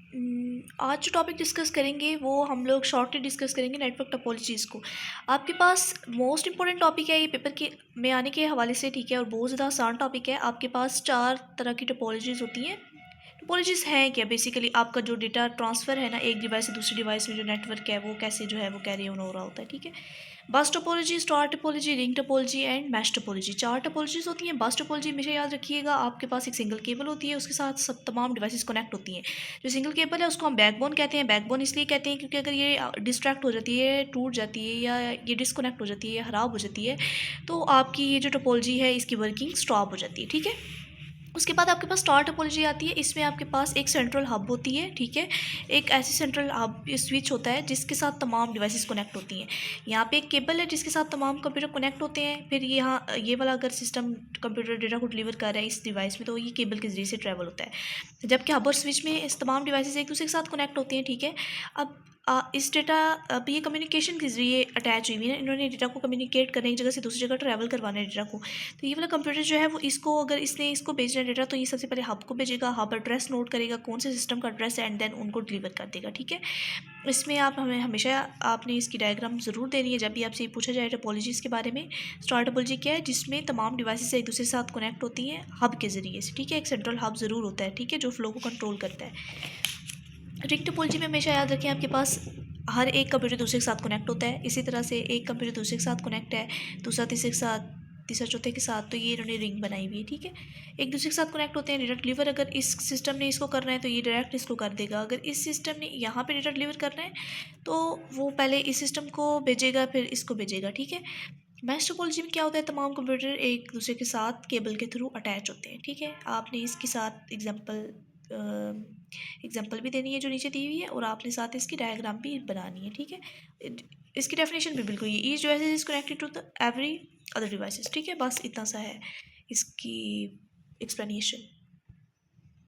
आज जो topic discuss करेंगे वो हम लोग शॉर्टली डिस्कस करेंगे नेटवर्क टोपोलॉजीज़ को। आपके पास मोस्ट इंपॉर्टेंट टॉपिक है ये पेपर के में आने के हवाले से, ठीक है, और बहुत ज़्यादा आसान टॉपिक है। आपके पास 4 तरह की टोपोलॉजीज़ होती हैं। टोपोलॉजीज़ हैं क्या? बेसिकली आपका जो डेटा ट्रांसफ़र है ना, एक डिवाइस से दूसरी डिवाइस में जो नेटवर्क है वो कैसे जो है वो कैरी ऑन हो रहा होता है, ठीक है। बस topology, star topology, ring topology and mesh topology, 4 topologies होती हैं। बस टोपोलॉजी हमेशा याद रखिएगा, आपके पास एक सिंगल केबल होती है, उसके साथ सब तमाम डिवाइसेस कनेक्ट होती हैं। जो सिंगल केबल है उसको हम बैकबोन कहते हैं। बैकबोन इसलिए कहते हैं क्योंकि अगर ये डिस्ट्रैक्ट हो जाती है, टूट जाती है, या ये डिस्कनेक्ट हो जाती है या ख़राब हो जाती है, तो आपकी ये जो टोपोलॉजी है इसकी वर्किंग स्टॉप हो जाती है, ठीक है। उसके बाद आपके पास स्टार टोपोलॉजी आती है। इसमें आपके पास एक सेंट्रल हब होती है, ठीक है। एक ऐसी सेंट्रल हब स्विच होता है जिसके साथ तमाम डिवाइसेस कनेक्ट होती हैं। यहाँ पे एक केबल है जिसके साथ तमाम कंप्यूटर कनेक्ट होते हैं। फिर यहाँ ये वाला अगर सिस्टम कंप्यूटर डेटा को डिलीवर कर रहा है इस डिवाइस में, तो ये केबल के जरिए से ट्रैवल होता है। जबकि हब और स्विच में इस तमाम डिवाइसेस एक दूसरे के साथ कनेक्ट होती हैं, ठीक है। अब इस डेटा अब ये कम्युनिकेशन के ज़रिए अटैच हुई हुई है। इन्होंने डेटा को कम्युनिकेट करने, एक जगह से दूसरी जगह ट्रैवल करवाना है डेटा को। तो ये वाला कंप्यूटर जो है वो इसको, अगर इसने इसको भेजना है डेटा, तो ये सबसे पहले हब को भेजेगा। हब एड्रेस नोट करेगा कौन से सिस्टम का एड्रेस है, एंड देन उनको डिलीवर कर देगा, ठीक है। इसमें आप हमें हमेशा आपने इसकी डायग्राम ज़रूर देनी है जब भी आपसे पूछा जाए टोपोलॉजीज़ के बारे में। स्टार टोपोलॉजी क्या है? जिसमें तमाम डिवाइसेस एक दूसरे के साथ कनेक्ट होती हैं हब के ज़रिए से, ठीक है। एक सेंट्रल हब ज़रूर होता है, ठीक है, जो फ्लो को कंट्रोल करता है। रिंग टोपोलॉजी में हमेशा याद रखें, आपके पास हर एक कंप्यूटर दूसरे के साथ कनेक्ट होता है। इसी तरह से एक कंप्यूटर दूसरे के साथ कनेक्ट है, दूसरा तीसरे के साथ, तीसरा चौथे के साथ, तो ये इन्होंने रिंग बनाई हुई है, ठीक है। एक दूसरे के साथ कनेक्ट होते हैं। डेटा डिलीवर अगर इस सिस्टम ने इसको करना है तो ये डायरेक्ट इसको कर देगा। अगर इस सिस्टम ने यहाँ पे डेटा डिलीवर करना है तो वो पहले इस सिस्टम को भेजेगा, फिर इसको भेजेगा, ठीक है। मैश टोपोलॉजी में क्या होता है? तमाम कंप्यूटर एक दूसरे के साथ केबल के थ्रू अटैच होते हैं, ठीक है। आपने इसके साथ एग्जांपल भी देनी है जो नीचे दी हुई है, और आपने साथ इसकी डायग्राम भी बनानी है, ठीक है। इसकी डेफिनेशन भी बिल्कुल ये, each device is connected to the every other devices, ठीक है। बस इतना सा है इसकी एक्सप्लेनेशन।